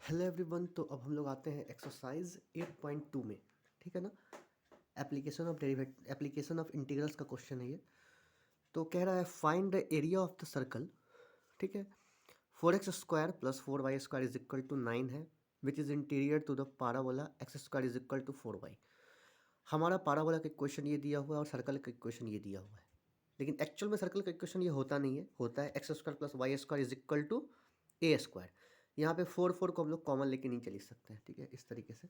Hello everyone. तो अब हम लोग आते हैं एक्सरसाइज 8.2 में। ठीक है ना। एप्लीकेशन ऑफ इंटीग्रल्स का क्वेश्चन है ये। तो कह रहा है find the area of the circle. ठीक है। 4x² + 4y² is equal to 9 है, which is interior to the parabola x² is equal to 4y। हमारा पाराबोला का इक्वेशन ये दिया हुआ है और सर्कल का इक्वेशन ये दिया हुआ है, लेकिन एक्चुअल में सर्कल का इक्वेशन ये होता नहीं है, होता है x² + y² is equal to a²। यहाँ पे 4 को हम लोग कॉमन लेके नहीं चल सकते हैं। ठीक है, इस तरीके से।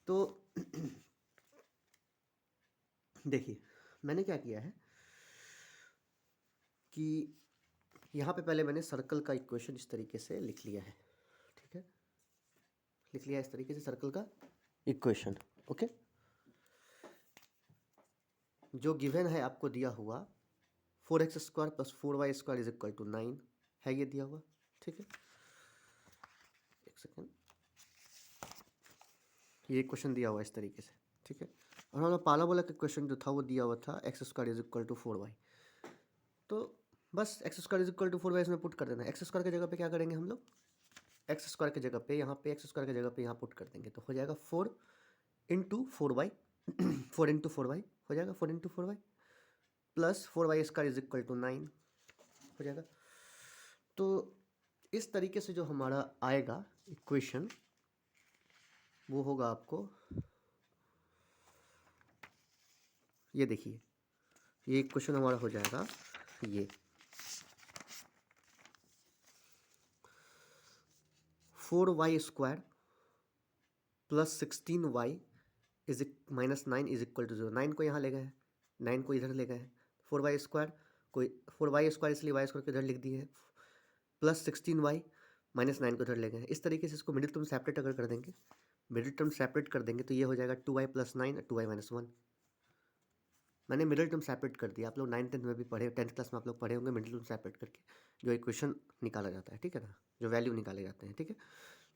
तो देखिए, मैंने क्या किया है कि यहाँ पे पहले मैंने सर्कल का इक्वेशन इस तरीके से लिख लिया है। ठीक है, लिख लिया इस तरीके से सर्कल का इक्वेशन। ओके, जो गिवन है आपको दिया हुआ 4x² + 4y² is equal to 9 है, ये दिया हुआ। ठीक है, एक सेकेंड, ये क्वेश्चन दिया हुआ इस तरीके से। ठीक है, और हमारा पाराबोला का क्वेश्चन जो था वो दिया हुआ था x² is equal to 4y। तो बस x² is equal to 4y इसमें पुट कर देना है। x² की जगह पे क्या करेंगे हम लोग, x² की जगह पे यहाँ पे x² की जगह पे यहाँ पुट कर देंगे, तो हो जाएगा 4 × 4y 4 × 4y हो जाएगा, 4 × 4y plus 4y² is equal to 9 हो जाएगा। तो इस तरीके से जो हमारा आएगा इक्वेशन वो होगा आपको, ये देखिए, ये इक्वेशन हमारा हो जाएगा ये 4y² + 16y is -9 is equal to 0। 9 को यहाँ ले गए हैं, 9 को इधर ले गए हैं, 4y² को 4y² इसलिए y² को इधर लिख दिए हैं, प्लस 16y -9 को इधर ले गए हैं। इस तरीके से इसको मिडिल टर्म सेपरेट अगर कर देंगे, मिडिल टर्म सेपरेट कर देंगे तो ये हो जाएगा 2y + 9 2y - 1। मैंने मिडिल टर्म सेपरेट कर दिया। आप लोग 9th 10th में भी पढ़े, 10th क्लास में आप लोग पढ़े होंगे मिडिल टर्म सेपरेट करके जो इक्वेशन निकाला जाता है। ठीक है ना, जो वैल्यू निकाले जाते हैं। ठीक है,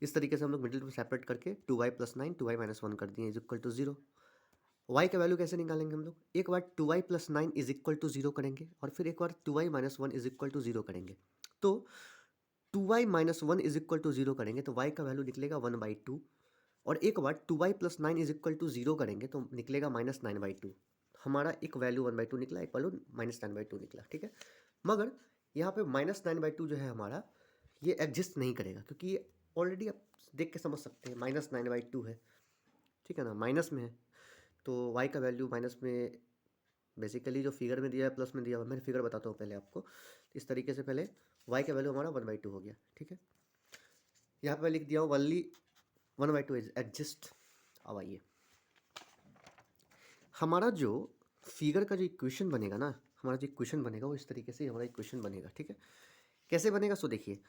इस तरीके से हम लोग मिडिल टर्म सेपरेट करके 2y + 9 2y - 1 कर दिए इज इक्वल टू 0। y का वैल्यू कैसे निकालेंगे हम लोग, एक बार 2y + 9 इज इक्वल टू 0 करेंगे और फिर एक बार 2y - 1 इज इक्वल टू 0 करेंगे। तो 2y - 1 इज इक्वल टू 0 करेंगे तो y का वैल्यू निकलेगा 1/2, और एक बार 2y + 9 इज इक्वल टू 0 करेंगे तो निकलेगा -9/2। हमारा एक वैल्यू 1/2 निकला, एक वैल्यू -9/2 निकला। ठीक है, मगर यहाँ पे -9/2 जो है हमारा, ये एग्जिस्ट नहीं करेगा क्योंकि ये ऑलरेडी आप देख के समझ सकते हैं -9/2 है। ठीक है ना, माइनस में है तो y का वैल्यू माइनस में, बेसिकली जो फिगर में दिया है प्लस में दिया हुआ, मैं फिगर बताता हूँ पहले आपको। इस तरीके से पहले y का वैल्यू हमारा 1/2 हो गया। ठीक है, यहाँ पे मैं लिख दिया हूँ वनली 1/2 इज एग्जिस्ट। अब आइए, हमारा जो फिगर का जो इक्वेशन बनेगा ना, हमारा जो इक्वेशन बनेगा वो इस तरीके से हमारा इक्वेशन बनेगा। ठीक है, कैसे बनेगा सो देखिए,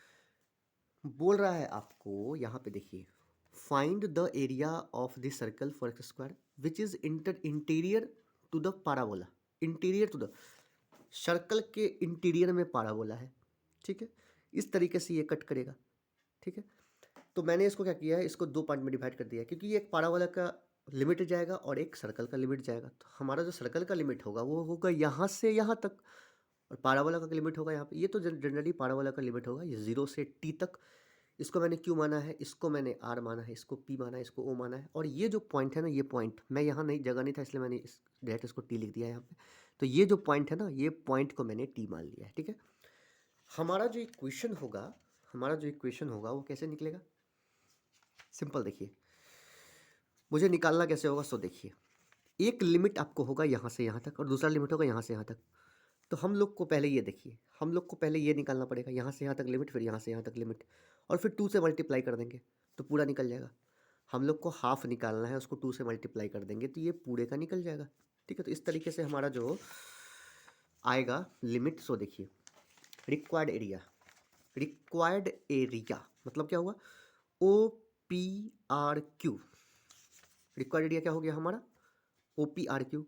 बोल रहा है आपको यहाँ पे, देखिए, find the area of the circle for x² which is interior to the parabola. Interior to the circle के इंटीरियर में पाराबोला है। ठीक है, इस तरीके से ये कट करेगा। ठीक है, तो मैंने इसको क्या किया है, इसको दो पार्ट में डिवाइड कर दिया है क्योंकि ये एक पाराबोला का लिमिट जाएगा और एक सर्कल का लिमिट जाएगा। तो हमारा जो सर्कल का लिमिट होगा वो होगा यहाँ से यहाँ तक, और पाराबोला का लिमिट होगा यहाँ पे। ये तो जनरली पाराबोला का लिमिट होगा ये 0 से t तक। इसको मैंने q माना है, इसको मैंने r माना है, इसको p माना है, इसको o माना है, और ये जो पॉइंट है ना, ये पॉइंट मैं यहाँ नहीं, जगह नहीं था इसलिए मैंने इस डायरेक्ट इसको t लिख दिया है यहाँ पे। तो ये जो पॉइंट है ना, ये पॉइंट को मैंने t मान लिया है। ठीक है, हमारा जो इक्वेशन होगा, हमारा जो इक्वेशन होगा वो कैसे निकलेगा, सिंपल देखिए, मुझे निकालना कैसे होगा सो देखिए, एक लिमिट आपको होगा यहाँ से यहाँ तक और दूसरा लिमिट होगा यहाँ से यहाँ तक। तो हम लोग को पहले ये देखिए, हम लोग को पहले ये निकालना पड़ेगा, यहाँ से यहाँ तक लिमिट, फिर यहाँ से यहाँ तक लिमिट, और फिर 2 से मल्टीप्लाई कर देंगे तो पूरा निकल जाएगा। हम लोग को हाफ निकालना है, उसको 2 से मल्टीप्लाई कर देंगे तो ये पूरे का निकल जाएगा। ठीक है, तो इस तरीके से हमारा जो आएगा लिमिट, सो देखिए, रिक्वायर्ड एरिया, रिक्वायर्ड एरिया मतलब क्या हुआ, OPRQ। रिक्वायर्ड एरिया क्या हो गया हमारा, OPRQ,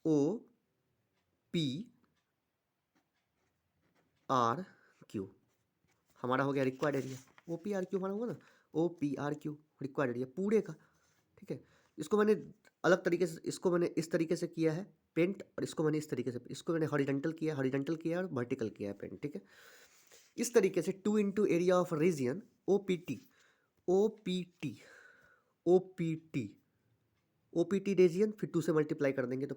OPRQ हमारा हो गया रिक्वायर्ड एरिया। OPRQ हमारा हुआ ना, OPRQ रिक्वायर्ड एरिया पूरे का। ठीक है, इसको मैंने अलग तरीके से, इसको मैंने इस तरीके से किया है पेंट, और इसको मैंने इस तरीके से, इसको मैंने हॉरिजॉन्टल किया और वर्टिकल किया है पेंट। ठीक है, इस तरीके से 2 × area of region OPT OPT, OPT, OPT region, फिर 2 से मल्टीप्लाई कर देंगे तो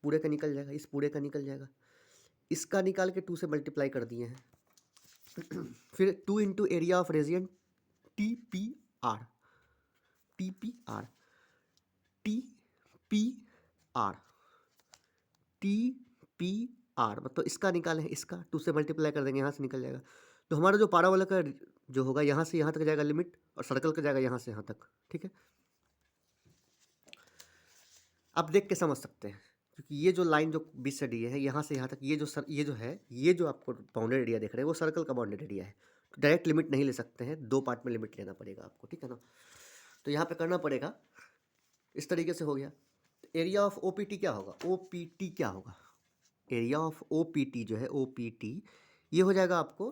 पूरे का निकल जाएगा, इस पूरे का निकल जाएगा, इसका निकाल के 2 से मल्टीप्लाई कर दिए हैं। फिर 2 into area of region, TPR, TPR, TPR, TPR, मतलब इसका निकाले है, इसका 2 से मल्टीप्लाई कर देंगे, यहाँ से निकल जाएगा। तो हमारा जो पारा वाला का जो होगा यहाँ से यहाँ तक जाएगा लिमिट, और सर्कल का जाएगा यहाँ से यहाँ तक, ठीक है। आप देख के समझ सकते हैं, क्योंकि ये जो लाइन जो बीच से दी है यहाँ से यहाँ तक, ये जो है, ये जो आपको बाउंडेड एरिया देख रहे हैं वो सर्कल का बाउंडेड एरिया है। तो डायरेक्ट लिमिट नहीं ले सकते हैं, 2 पार्ट में लिमिट लेना पड़ेगा आपको, ठीक है ना। तो यहाँ पे करना पड़ेगा, इस तरीके से हो गया। एरिया ऑफ OPT क्या होगा, OPT क्या होगा, एरिया ऑफ OPT जो है, OPT ये हो जाएगा आपको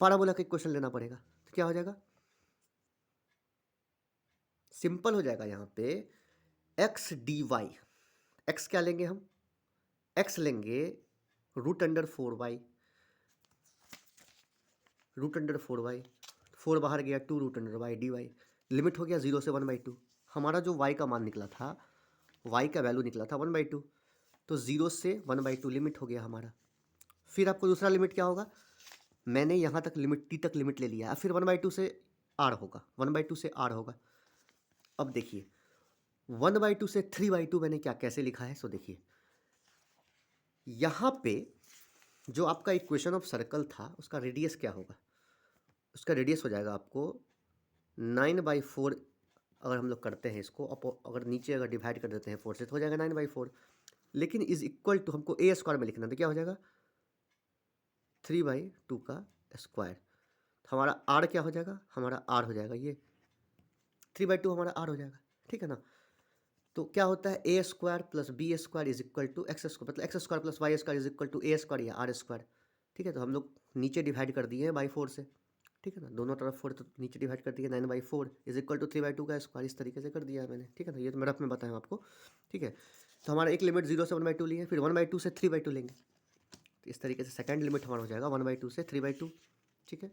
पाराबोला का इक्वेशन लेना पड़ेगा। तो क्या हो जाएगा, सिंपल हो जाएगा यहाँ पे एक्स डी वाई, एक्स क्या लेंगे हम, एक्स लेंगे √4y, √4y, 4 बाहर गया 2 √y dy, लिमिट हो गया 0 से 1/2। हमारा जो y का मान निकला था, y का वैल्यू निकला था 1/2, तो 0 से 1/2 लिमिट हो गया हमारा। फिर आपको दूसरा लिमिट क्या होगा, मैंने यहाँ तक लिमिट t तक लिमिट ले लिया है, फिर 1/2 से r होगा, 1/2 से r होगा। अब देखिए 1/2 से 3/2 मैंने क्या कैसे लिखा है, सो देखिए यहाँ पे जो आपका इक्वेशन ऑफ सर्कल था उसका रेडियस क्या होगा, उसका रेडियस हो जाएगा आपको 9/4। अगर हम लोग करते हैं इसको अगर नीचे अगर डिवाइड कर देते हैं 4 से तो हो जाएगा 9/4, लेकिन इज इक्वल टू हमको a² में लिखना, तो क्या हो जाएगा 3/2 का स्क्वायर। तो हमारा r क्या हो जाएगा, हमारा r हो जाएगा ये 3/2 हमारा r हो जाएगा, ठीक है ना। तो क्या होता है a² + b² is equal to x², मतलब x² + y² is equal to a² या r², ठीक है। तो हम लोग नीचे डिवाइड कर दिए हैं 4 से, ठीक है ना, दोनों तरफ 4 तो नीचे डिवाइड कर दिया, 9/4 इज इक्वल टू 3/2 का स्क्वायर, इस तरीके से कर दिया है मैंने, ठीक है ना। ये तो मैं रफ में बताया आपको, ठीक है। तो हमारा एक लिमिट 0 से 1/2 लिए, फिर 1/2 से 3/2 लेंगे, तो इस तरीके से सेकंड लिमिट हमारा हो जाएगा 1/2 से 3/2, ठीक है।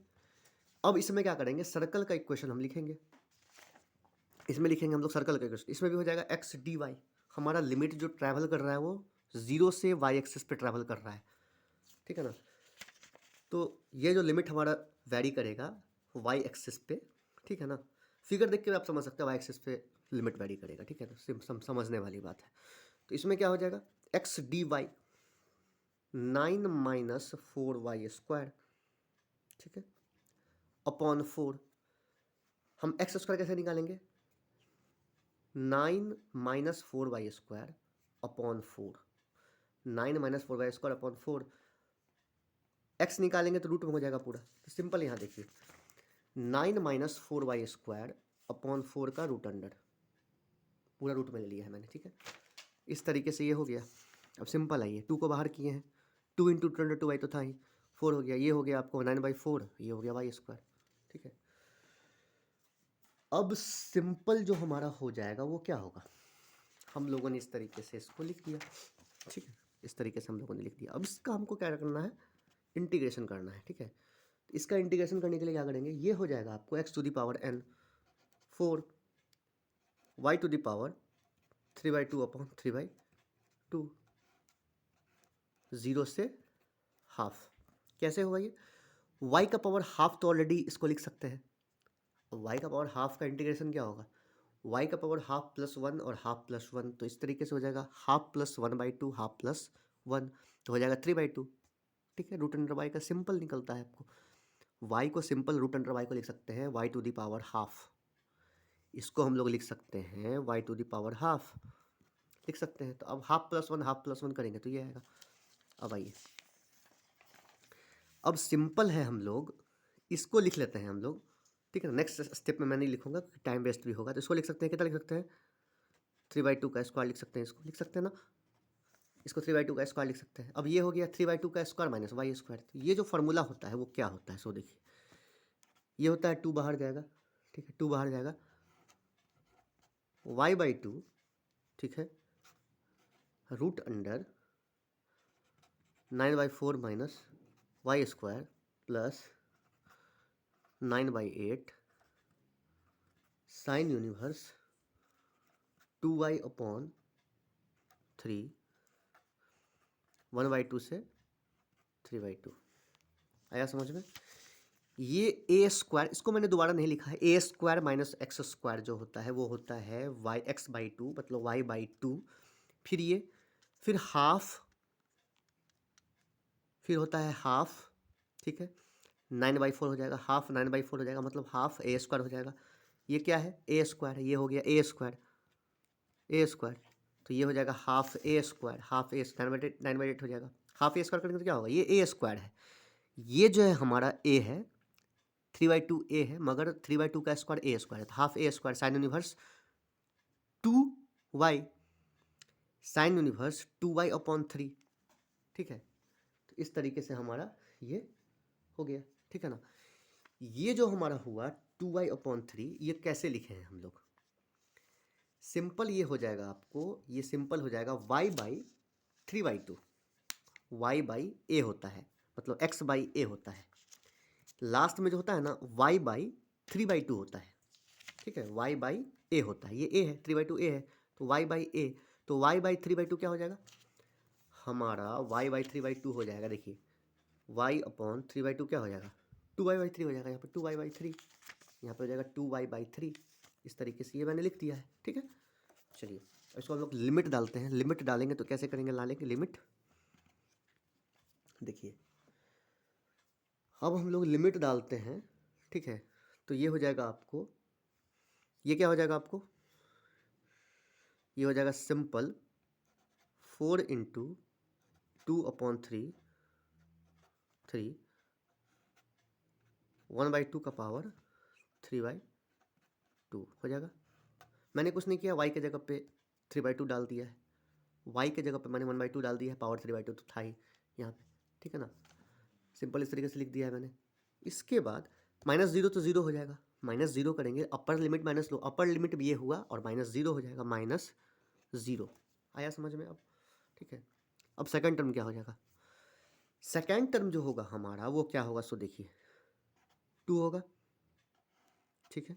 अब इसमें क्या करेंगे, सर्कल का इक्वेशन हम लिखेंगे, इसमें लिखेंगे हम लोग सर्कल का इक्वेशन, इसमें भी हो जाएगा एक्स डी वाई। हमारा लिमिट जो ट्रैवल कर रहा है वो 0 से y एक्सिस पे ट्रैवल कर रहा है, ठीक है ना। तो ये जो लिमिट हमारा वैरी करेगा y एक्सिस पे, ठीक है ना। फिगर देख के आप समझ सकते हैं y एक्सिस पे लिमिट वैरी करेगा, ठीक है ना, समझने वाली बात है। तो इसमें क्या हो जाएगा एक्स डी वाई 9 - 4y², ठीक है, अपॉन 4। हम x² कैसे निकालेंगे, 9 - 4y² upon 4, 9 - 4y² upon 4, x निकालेंगे तो रूट में हो जाएगा पूरा। तो सिंपल यहाँ देखिए 9 - 4y² अपॉन 4 का √, पूरा रूट में ले लिया है मैंने, ठीक है। इस तरीके से ये हो गया। अब सिंपल है, ये 2 को बाहर किए हैं, 2 × √2y तो था ही, 4 हो गया, ये हो गया आपको 9/4, ये हो गया y², ठीक है। अब सिंपल जो हमारा हो जाएगा वो क्या होगा, हम लोगों ने इस तरीके से इसको लिख दिया, ठीक है, इस तरीके से हम लोगों ने लिख दिया। अब इसका हमको क्या करना है, इंटीग्रेशन करना है, ठीक है। तो इसका इंटीग्रेशन करने के लिए क्या करेंगे, ये हो जाएगा आपको x⁴ 4 y⁴ 3/2 अपॉन 3/2, 0 से हाफ। कैसे होगा ये, y का पावर हाफ तो ऑलरेडी इसको लिख सकते हैं, y का पावर हाफ का इंटीग्रेशन क्या होगा, y का पावर हाफ +1 और हाफ +1, तो इस तरीके से हो जाएगा हाफ + 1/2 हाफ +1, तो हो जाएगा 3/2, ठीक है। √y का सिंपल निकलता है आपको, y को सिंपल √y को लिख सकते हैं y⁴, इसको हम लोग लिख सकते हैं y⁴ लिख सकते हैं। तो अब हाफ +1 हाफ +1 करेंगे तो ये आएगा। अब आइए, अब सिंपल है, हम लोग इसको लिख लेते हैं हम लोग, ठीक है ना। नेक्स्ट स्टेप में मैं नहीं लिखूंगा, टाइम वेस्ट भी होगा, तो इसको लिख सकते हैं, कितना लिख सकते हैं 3/2 का स्क्वायर लिख सकते हैं, इसको लिख सकते हैं ना, इसको 3/2 का स्क्वायर लिख सकते हैं। अब ये हो गया 3/2 का स्क्वायर माइनस y², तो ये जो फॉर्मूला होता है वो क्या होता है, सो देखिए ये होता है 2 बाहर जाएगा, ठीक है, 2 बाहर जाएगा y/2, ठीक है, √9/4 - y² plus 9/8 sign inverse 2y/3 1/2 से 3/2। आया समझ में? ये ए स्क्वायर, इसको मैंने दोबारा नहीं लिखा है, ए स्क्वायर माइनस एक्स स्क्वायर जो होता है वो होता है वाई x/2 मतलब y/2। फिर ये फिर हाफ, फिर होता है हाफ, ठीक है, 9/4 हो जाएगा, हाफ 9/4 हो जाएगा मतलब हाफ ए स्क्वायर हो जाएगा। ये क्या है? ए स्क्वायर है, ये हो गया ए स्क्वायर, ए स्क्वायर, तो ये हो जाएगा हाफ ए स्क्वायर, हाफ ए 9/8 हो जाएगा। हाफ ए स्क्वायर करेंगे तो क्या होगा? ये ए स्क्वायर है, ये जो है हमारा ए है, 3/2 ए है, मगर 3/2 का स्क्वायर ए स्क्वायर है, तो half A square sine inverse 2y, sine inverse 2y/3, ठीक है। तो इस तरीके से हमारा ये हो गया, ठीक है ना। ये जो हमारा हुआ 2y/3, ये कैसे लिखे हैं हम लोग? सिंपल ये हो जाएगा आपको, ये सिंपल हो जाएगा y/3/2, y/a होता है, मतलब x/a होता है। लास्ट में जो होता है ना y/3/2 होता है, ठीक है, y/a होता है, ये a है, 3/2 a है, तो y/a, तो y/3/2 क्या हो जाएगा हमारा? y/3/2 हो जाएगा, देखिए y/3/2 क्या हो जाएगा? 2y/3 हो जाएगा, यहाँ पे 2y/3, यहाँ पे हो जाएगा 2y/3। इस तरीके से ये मैंने लिख दिया है, ठीक है। चलिए इसको हम लोग लिमिट डालते हैं। लिमिट डालेंगे तो कैसे करेंगे? ला लेंगे लिमिट, देखिए अब हम लोग लिमिट डालते हैं, ठीक है। तो ये हो जाएगा आपको, ये क्या हो जाएगा आपको? ये हो जाएगा सिंपल 4 × 2/3 1/2 का पावर 3/2 हो जाएगा। मैंने कुछ नहीं किया, y के जगह पे 3/2 डाल दिया है, y के जगह पे मैंने 1/2 डाल दिया है, पावर 3/2 तो था ही यहाँ पे, ठीक है ना। सिंपल इस तरीके से लिख दिया है मैंने। इसके बाद -0 तो 0 हो जाएगा, -0 करेंगे, upper limit minus low, upper limit भी ये हुआ और -0 हो जाएगा, -0 आया समझ में अब, ठीक है। अब सेकंड टर्म क्या हो जाएगा? सेकंड टर्म जो होगा हमारा वो क्या होगा? सो देखिए 2 होगा, ठीक है।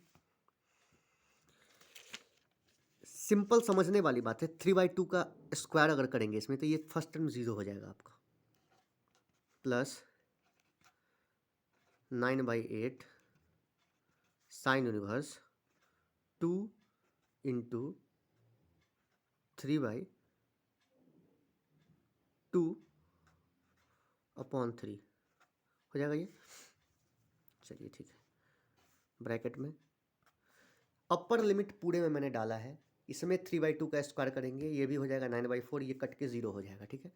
सिंपल समझने वाली बात है, 3/2 का स्क्वायर अगर करेंगे इसमें तो ये फर्स्ट टर्म 0 हो जाएगा आपका, प्लस 9/8 साइन यूनिवर्स 2 × 3/2/3 हो जाएगा ये। चलिए ठीक है, ब्रैकेट में अपर लिमिट पूरे में मैंने डाला है, इसमें 3/2 का स्क्वायर करेंगे, ये भी हो जाएगा 9/4, ये कट के 0 हो जाएगा, ठीक है।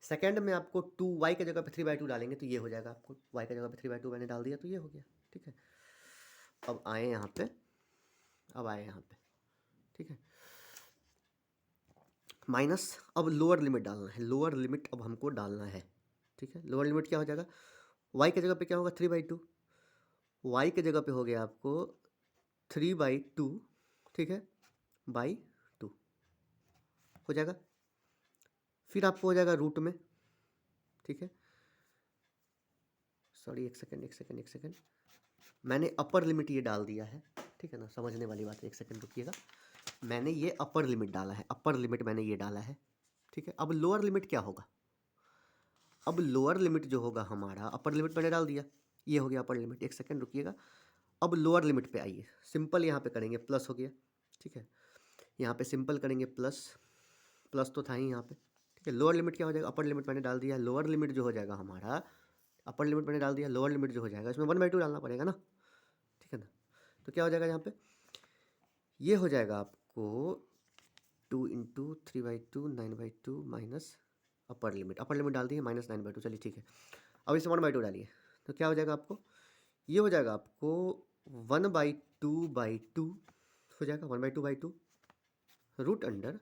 सेकंड में आपको 2y के जगह पे 3/2 डालेंगे तो ये हो जाएगा, आपको y के जगह पे 3/2 मैंने डाल दिया तो ये हो गया, ठीक है। अब आए यहाँ पे, अब आए यहाँ पे, ठीक है, माइनस, अब लोअर लिमिट डालना है, लोअर लिमिट अब हमको डालना है, ठीक है। लोअर लिमिट क्या हो जाएगा? y के जगह पे क्या होगा? 3/2, y के जगह पे हो गया आपको 3/2, ठीक है, /2 हो जाएगा। फिर आपको हो जाएगा रूट में, ठीक है। सॉरी एक सेकंड, मैंने अपर लिमिट ये डाल दिया है, ठीक है ना, समझने वाली बात है, एक सेकंड रुकिएगा। मैंने ये अपर लिमिट डाला है, अपर लिमिट मैंने ये डाला है, ठीक है। अब लोअर लिमिट क्या होगा? अब लोअर लिमिट जो होगा हमारा, अपर लिमिट मैंने डाल दिया, ये हो गया अपर लिमिट, एक सेकंड रुकिएगा। अब लोअर लिमिट पे आइए, सिंपल यहाँ पे करेंगे, प्लस हो गया, ठीक है। यहाँ पे सिंपल करेंगे प्लस, प्लस तो था ही यहाँ पे, ठीक है। लोअर लिमिट क्या हो जाएगा? अपर लिमिट मैंने डाल दिया, लोअर लिमिट जो हो जाएगा हमारा, अपर लिमिट मैंने डाल दिया, लोअर लिमिट जो हो जाएगा इसमें 1/2 डालना पड़ेगा ना, ठीक है ना। तो क्या हो जाएगा यहाँ पे? ये हो जाएगा आपको 2 × 3/2 9/2 माइनस अपर लिमिट डाल दी है -9/2, चलिए ठीक है। अब इसे 1/2 डालिए तो क्या हो जाएगा आपको? ये हो जाएगा आपको 1/2/2 हो जाएगा, 1/2/2 रूट अंडर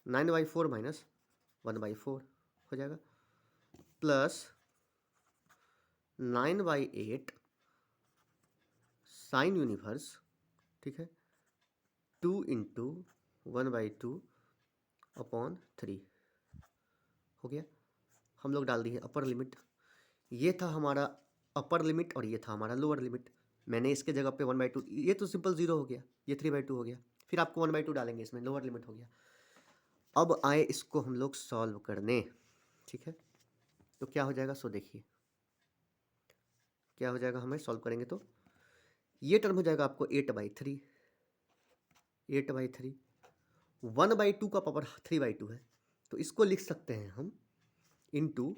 9/4 माइनस 1/4 हो जाएगा, प्लस 9/8 साइन यूनिवर्स, ठीक है, 2 × 1/2/3 हो गया। हम लोग डाल दिए अपर लिमिट, ये था हमारा अपर लिमिट और ये था हमारा लोअर लिमिट। मैंने इसके जगह पे 1/2, ये तो सिंपल 0 हो गया, ये 3/2 हो गया, फिर आपको 1/2 डालेंगे इसमें, लोअर लिमिट हो गया। अब आए इसको हम लोग सॉल्व करने, ठीक है। तो क्या हो जाएगा, सो देखिए क्या हो जाएगा, हमें सॉल्व करेंगे तो ये टर्म हो जाएगा आपको 8/3, 8/3, 1/2 का पावर 3/2 है, तो इसको लिख सकते हैं हम इंटू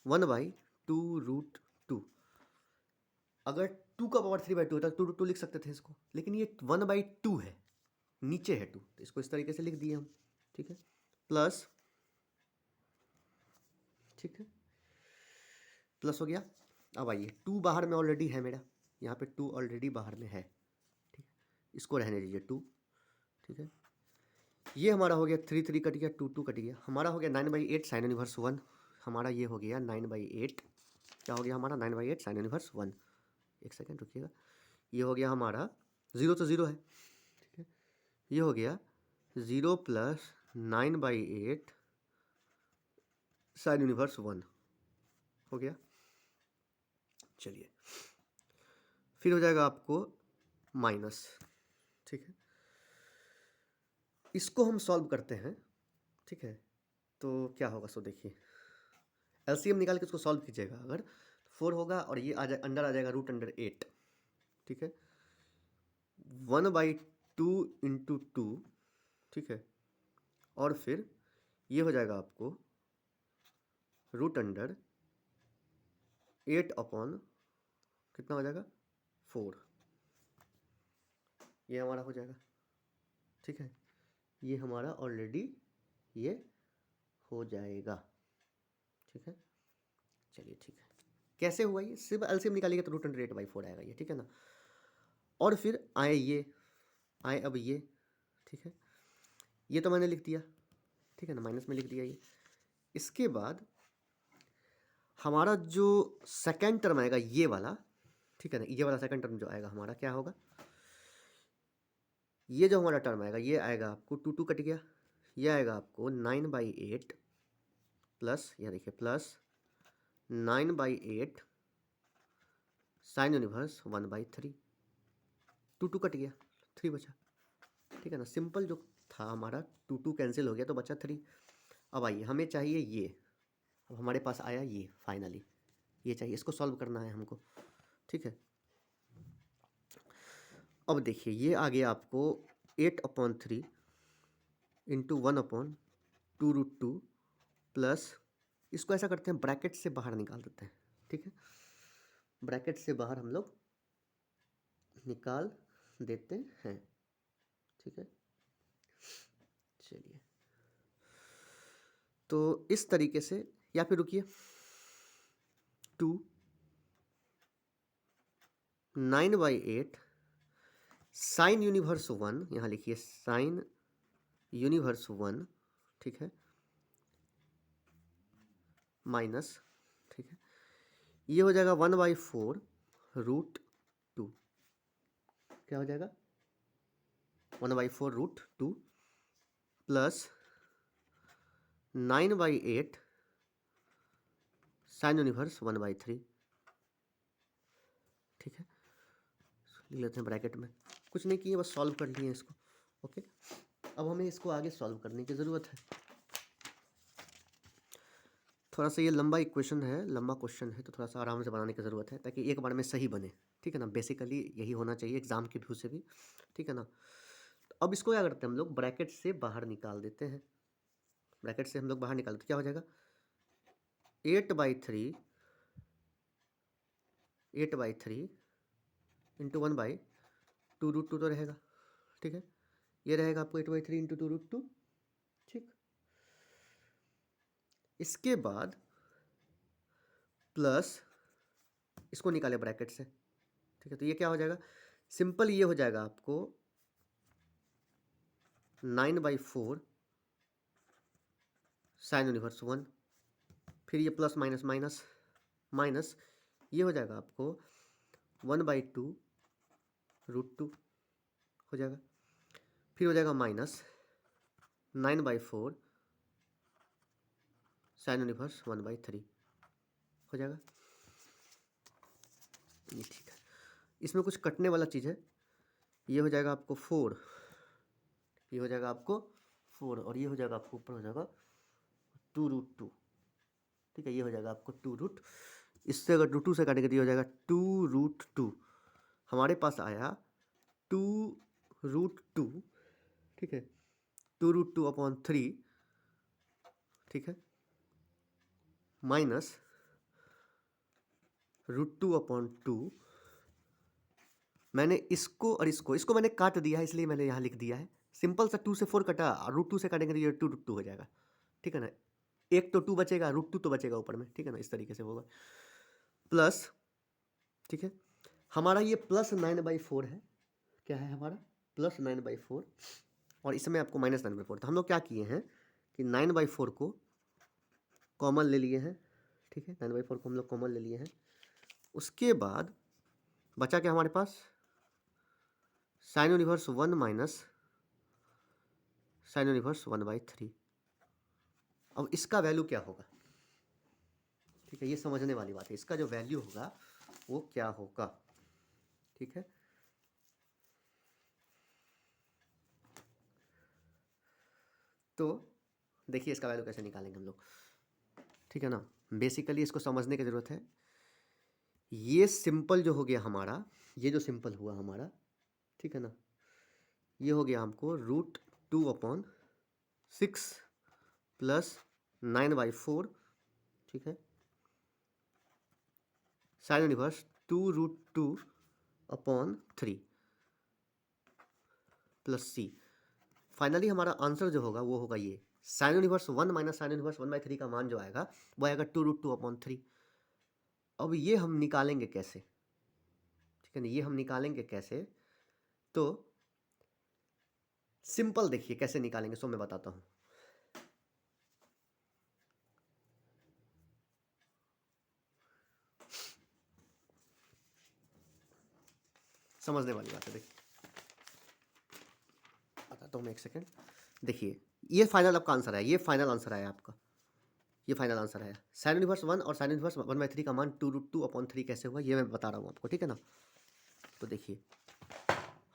1/2√2। अगर 2 का पावर 3/2 होता तो 2 लिख सकते थे इसको, लेकिन ये 1/2 है, नीचे है 2, तो इसको इस तरीके से लिख दिए हम, ठीक है। प्लस, ठीक है, प्लस हो गया। अब आइए 2 बाहर में ऑलरेडी है मेरा, यहाँ पे 2 ऑलरेडी बाहर में है, ठीक है, इसको रहने दीजिए 2, ठीक है। ये हमारा हो गया 3 कट गया, 2 कट गया, हमारा हो गया 9/8 साइन इनवर्स 1, हमारा ये हो गया 9/8, क्या हो गया हमारा 9/8 साइन इनवर्स 1। एक सेकेंड रुकिएगा, ये हो गया हमारा 0 तो 0 है, ठीक है, ये हो गया 0 + 9/8 साइन यूनिवर्स 1 हो गया। चलिए फिर हो जाएगा आपको माइनस, ठीक है, इसको हम सॉल्व करते हैं, ठीक है। तो क्या होगा, सो देखिए एलसीएम निकाल के उसको सॉल्व कीजिएगा, अगर 4 होगा और ये आ जाए अंडर आ जाएगा √8, ठीक है, 1/2 × 2, ठीक है, और फिर ये हो जाएगा आपको √8 कितना हो जाएगा 4, ये हमारा हो जाएगा, ठीक है, ये हमारा ऑलरेडी ये हो जाएगा, ठीक है। चलिए ठीक है, कैसे हुआ ये, सिर्फ एलसीएम निकालिएगा तो √8/4 आएगा ये, ठीक है ना। और फिर आए अब ये, ठीक है, ये तो मैंने लिख दिया, ठीक है ना, माइनस में लिख दिया ये। इसके बाद हमारा जो सेकेंड टर्म आएगा ये वाला, ठीक है ना, ये वाला सेकेंड टर्म जो आएगा हमारा क्या होगा, ये जो हमारा टर्म आएगा ये आएगा आपको 2 कट गया, ये आएगा आपको 9/8 प्लस, यह देखिए प्लस 9/8 साइन यूनिवर्स 1/3, 2 कट गया, 3 बचा, ठीक है ना, सिंपल जो था हमारा 2 कैंसिल हो गया तो बचा 3। अब आइए हमें चाहिए ये, अब हमारे पास आया ये फाइनली, ये चाहिए, इसको सॉल्व करना है हमको, ठीक है। अब देखिए ये आ गया आपको 8/3 इंटू 1/2√2 प्लस, इसको ऐसा करते हैं ब्रैकेट से बाहर निकाल देते हैं, ठीक है, ब्रैकेट से बाहर हम लोग निकाल देते हैं, ठीक है। चलिए तो इस तरीके से, या फिर रुकिए 2 9/8 साइन यूनिवर्स 1, यहाँ लिखिए साइन यूनिवर्स 1, ठीक है, माइनस, ठीक है, ये हो जाएगा 1/4√2, क्या हो जाएगा 1/4√2 प्लस 9/8 साइन यूनिवर्स 1/3, ठीक है, लिख लेते हैं ब्रैकेट में, कुछ नहीं किए बस सॉल्व कर लिए इसको, ओके। अब हमें इसको आगे सॉल्व करने की ज़रूरत है, थोड़ा सा ये लंबा इक्वेशन है, लंबा क्वेश्चन है, तो थोड़ा सा आराम से बनाने की ज़रूरत है ताकि एक बार में सही बने, ठीक है ना, बेसिकली यही होना चाहिए एग्ज़ाम के व्यू से भी, ठीक है ना। तो अब इसको क्या करते हैं हम लोग, ब्रैकेट से बाहर निकाल देते हैं, ब्रैकेट से हम लोग बाहर निकालते, क्या हो जाएगा 8/3 इंटू 1/2√2 तो रहेगा, ठीक है, ये रहेगा आपको 8/3 इंटू 2√2, ठीक। इसके बाद प्लस, इसको निकाले ब्रैकेट से, ठीक है, तो ये क्या हो जाएगा, सिंपल ये हो जाएगा आपको 9/4 साइन यूनिवर्स 1, फिर ये प्लस माइनस माइनस माइनस, ये हो जाएगा आपको 1/2√2 हो जाएगा, फिर हो जाएगा माइनस 9/4 साइन यूनिवर्स 1/3 हो जाएगा। ये ठीक है। इसमें कुछ कटने वाला चीज़ है, ये हो जाएगा आपको 4, ये हो जाएगा आपको 4 और ये हो जाएगा आपको ऊपर हो जाएगा 2√2, ठीक है। ये हो जाएगा आपको 2 इससे अगर √2 से काटेंगे तो ये हो जाएगा 2√2। हमारे पास आया 2√2, ठीक है, 2√2/3, ठीक है, माइनस √2/2। मैंने इसको और इसको मैंने काट दिया है, इसलिए मैंने यहाँ लिख दिया है। सिंपल सा 2 से 4 कटा, √2 से काटेंगे तो ये 2√2 हो जाएगा, ठीक है ना। एक तो 2 बचेगा, √2 तो बचेगा ऊपर में, ठीक है ना। इस तरीके से होगा प्लस, ठीक है। हमारा ये +9/4 है, क्या है हमारा +9/4, और इसमें आपको -9/4। तो हम लोग क्या किए हैं कि 9/4 को कॉमन ले लिए हैं, ठीक है। 9/4 को हम लोग कॉमन ले लिए हैं। उसके बाद बचा क्या हमारे पास, sine inverse 1 minus sine inverse 1/3। अब इसका वैल्यू क्या होगा, ठीक है, ये समझने वाली बात है। इसका जो वैल्यू होगा वो क्या होगा, ठीक है। तो देखिए इसका वैल्यू कैसे निकालेंगे हम लोग, ठीक है ना। बेसिकली इसको समझने की ज़रूरत है। ये सिंपल जो हो गया हमारा, ये जो सिंपल हुआ हमारा, ठीक है ना, ये हो गया हमको √2/6 प्लस 9/4, ठीक है, sine inverse 2√2/3 plus C। Finally हमारा आंसर जो होगा वो होगा ये sine inverse 1 minus sine inverse 1/3 का मान जो आएगा वो आएगा 2√2/3। अब ये हम निकालेंगे कैसे, ठीक है ना, ये हम निकालेंगे कैसे, तो सिंपल देखिए कैसे निकालेंगे, सो मैं बताता हूँ। समझने वाली बात है, देखिए बताता हूँ मैं, एक सेकेंड। देखिए ये फाइनल आपका आंसर है, ये फाइनल आंसर आया आपका, ये फाइनल आंसर आया। साइन यूनिवर्स 1 और साइन यूनिवर्स 1/3 का मान 2√2/3 कैसे हुआ ये मैं बता रहा हूँ आपको, ठीक है ना। तो देखिए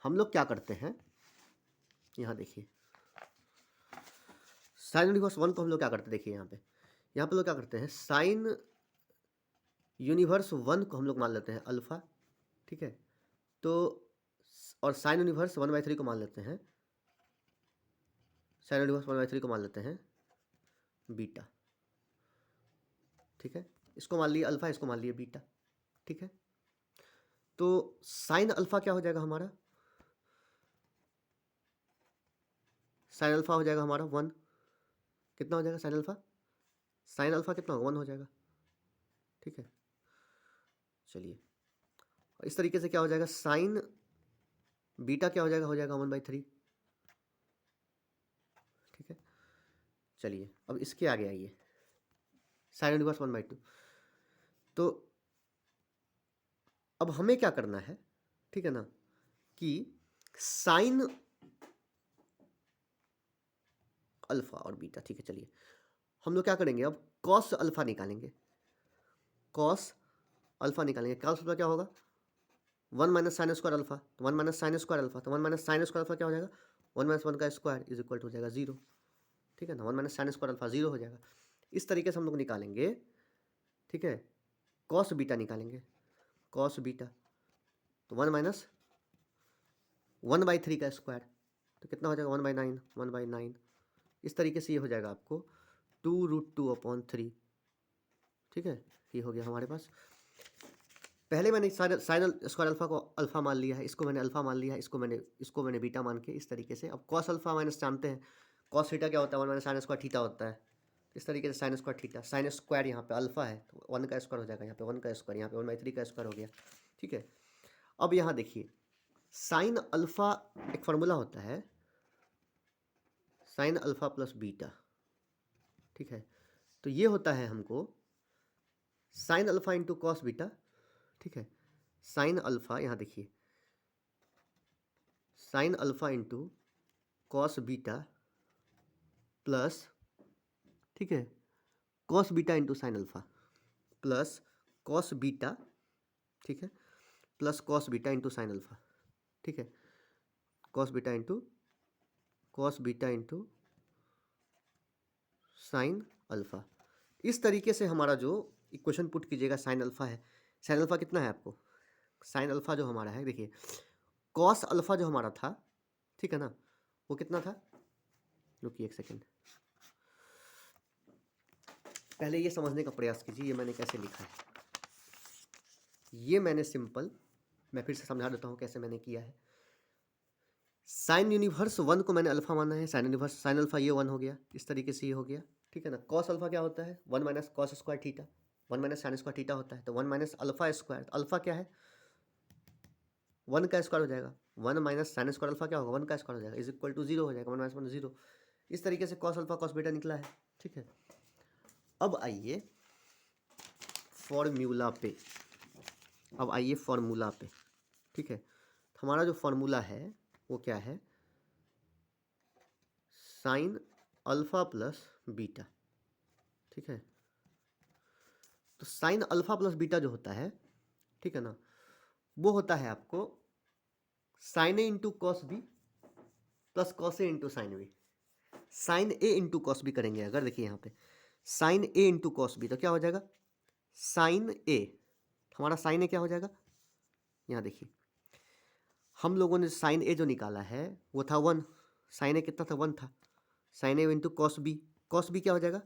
हम लोग क्या करते हैं, यहाँ देखिए साइन यूनिवर्स 1 को हम लोग क्या करते हैं, देखिए यहाँ पे लोग क्या करते हैं, साइन यूनिवर्स 1 को हम लोग मान लेते हैं अल्फ़ा, ठीक है। तो और साइन यूनिवर्स 1/3 को मान लेते हैं, साइन यूनिवर्स 1/3 को मान लेते हैं बीटा, ठीक है। इसको मान लिया अल्फ़ा, इसको मान लिया बीटा, ठीक है। तो साइन अल्फ़ा क्या हो जाएगा हमारा, साइन अल्फ़ा हो जाएगा हमारा 1, कितना हो जाएगा साइन अल्फ़ा, साइन अल्फ़ा कितना होगा 1 हो जाएगा, ठीक है। चलिए इस तरीके से क्या हो जाएगा, साइन बीटा क्या हो जाएगा 1/3, ठीक है। चलिए अब इसके आगे आइए, साइन यूनिवर्स 1/2। तो अब हमें क्या करना है, ठीक है ना, कि साइन अल्फा और बीटा, ठीक है। चलिए हम लोग क्या करेंगे, अब कॉस अल्फा निकालेंगे, कॉस अल्फा निकालेंगे। कॉस अल्फा क्या होगा 1 माइनस साइन स्क्वायर अल्फा, तो 1 माइनस साइन स्क्वायर अल्फा, तो 1 माइनस साइन स्क्वायर अल्फा क्या हो जाएगा 1 माइनस 1 का स्क्वायर इज इक्वल टू हो जाएगा 0, ठीक है ना। 1 माइनस साइन स्क्वायर अल्फा 0 हो जाएगा। इस तरीके से हम लोग निकालेंगे, ठीक है। कॉस बीटा निकालेंगे, कॉस बीटा, तो 1 माइनस 1/3 का स्क्वायर, तो कितना हो जाएगा 1/9, 1/9। इस तरीके से ये हो जाएगा आपको 2√2/3, ठीक है। ये हो गया हमारे पास। पहले मैंने साइन स्क्वायर अल्फा को अल्फा मान लिया है, इसको मैंने अल्फा मान लिया है, इसको मैंने बीटा मान के इस तरीके से। अब कॉस अल्फा माइनस जानते हैं कॉस थीटा क्या होता है, 1 माइनस साइन स्क्वायर थीटा होता है। इस तरीके से sine square theta, sine square यहाँ पे अल्फा है तो 1 का स्क्वायर हो जाएगा, यहाँ पे 1 का स्क्वायर, यहाँ पे 1/3 का स्क्वायर हो गया, ठीक है। अब यहाँ देखिए साइन अल्फा एक फार्मूला होता है साइन अल्फा प्लस बीटा, ठीक है। तो ये होता है हमको sine alpha into cos beta, ठीक है। साइन अल्फा यहाँ देखिए sine alpha into cos beta plus, ठीक है, cos beta into sine alpha plus cos beta, ठीक है। Plus cos beta into sine alpha, ठीक है, cos beta into sine alpha. इस तरीके से हमारा जो इक्वेशन पुट कीजिएगा, साइन अल्फा है, साइन अल्फा कितना है आपको, साइन अल्फा जो हमारा है देखिए, कॉस अल्फा जो हमारा था, ठीक है ना, वो कितना था, रुकिए एक सेकेंड, पहले ये समझने का प्रयास कीजिए ये मैंने कैसे लिखा है। ये मैंने सिंपल, मैं फिर से समझा देता हूँ कैसे मैंने किया है। साइन यूनिवर्स 1 को मैंने अल्फा माना है, साइन यूनिवर्स साइन अल्फा ये 1 हो गया, इस तरीके से ये हो गया, ठीक है ना। कॉस अल्फा क्या होता है, 1 minus cos square theta, 1 minus sine square theta होता है, तो 1 माइनस अल्फा स्क्वायर, अल्फा क्या है 1 का स्क्वायर हो जाएगा, 1 माइनस साइन स्क्वायर अल्फा क्या होगा 1 का स्क्वायर हो जाएगा, इज इक्वल टू 0 हो जाएगा, 1 माइनस 1 0। इस तरीके से कॉस अल्फा कॉस बीटा निकला है, ठीक है। अब आइए फॉर्मूला पे, ठीक है। तो हमारा जो फॉर्मूला है वो क्या है, साइन अल्फा प्लस बीटा, ठीक है। तो साइन अल्फा प्लस बीटा जो होता है, ठीक है ना, वो होता है आपको sine A into cos B plus cos A into sine B. Sine A into cos B करेंगे अगर, देखिए यहाँ पे sine A into cos B, तो क्या हो जाएगा साइन ए, हमारा साइन ए क्या हो जाएगा, यहाँ देखिए हम लोगों ने साइन ए जो निकाला है वो था 1, साइन ए कितना था 1 था, sine A into cos B क्या हो जाएगा,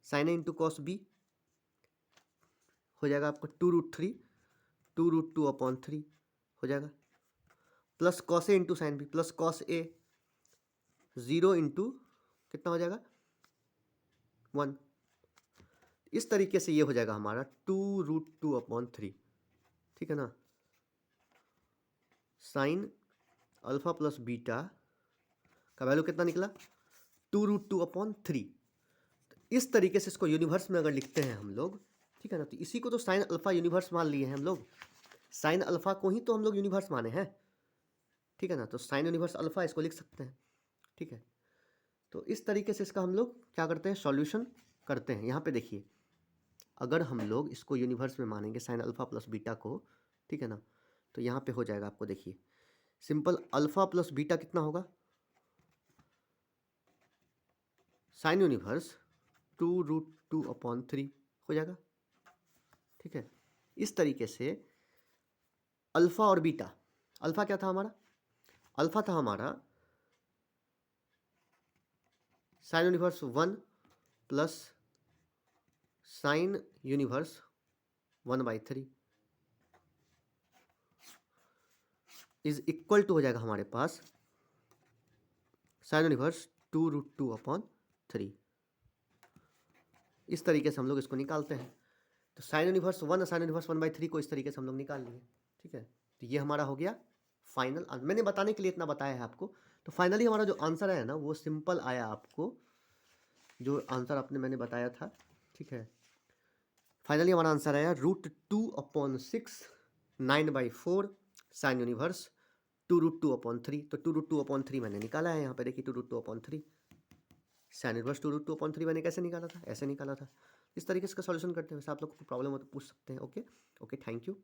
sine A into cos B हो जाएगा आपको 2√3 हो जाएगा, plus cos A into sine B plus cos A 0 into कितना हो जाएगा 1। इस तरीके से ये हो जाएगा हमारा 2√2/3, ठीक है ना। साइन अल्फा प्लस बीटा का वैल्यू कितना निकला 2√2/3। इस तरीके से इसको यूनिवर्स में अगर लिखते हैं हम लोग, ठीक है ना, तो इसी को तो साइन अल्फा यूनिवर्स मान लिए हैं हम लोग, साइन अल्फा को ही तो हम लोग यूनिवर्स माने हैं, ठीक है ना। तो साइन यूनिवर्स अल्फा इसको लिख सकते हैं, ठीक है। तो इस तरीके से इसका हम लोग क्या करते हैं, सॉल्यूशन करते हैं। यहाँ पे देखिए अगर हम लोग इसको यूनिवर्स में मानेंगे साइन अल्फा प्लस बीटा को, ठीक है ना, तो यहाँ पे हो जाएगा आपको देखिए सिंपल, अल्फा प्लस बीटा कितना होगा, साइन यूनिवर्स 2√2/3 हो जाएगा, ठीक है। इस तरीके से अल्फा और बीटा, अल्फा क्या था हमारा, अल्फा था हमारा sine inverse 1 plus sine inverse 1/3 is equal to हो जाएगा हमारे पास साइन यूनिवर्स 2√2/3। इस तरीके से हम लोग इसको निकालते हैं। तो साइन यूनिवर्स 1 और साइन यूनिवर्स 1/3 को इस तरीके से हम लोग निकाल लिए, ठीक है। तो ये हमारा हो गया फाइनल, मैंने बताने के लिए इतना बताया है आपको। तो फाइनली हमारा जो आंसर है ना वो सिंपल आया आपको, जो आंसर आपने मैंने बताया था, ठीक है। फाइनली हमारा आंसर आया √2/6 9/4 साइन यूनिवर्स 2√2/3। तो 2√2/3 मैंने निकाला है यहाँ पे देखिए 2√2/3, साइन इनवर्स 2√2/3 मैंने कैसे निकाला था, ऐसे निकाला था। इस तरीके से इसका सॉल्यूशन करते हैं। वैसे आप लोग को प्रॉब्लम हो तो पूछ सकते हैं। Okay okay, thank you.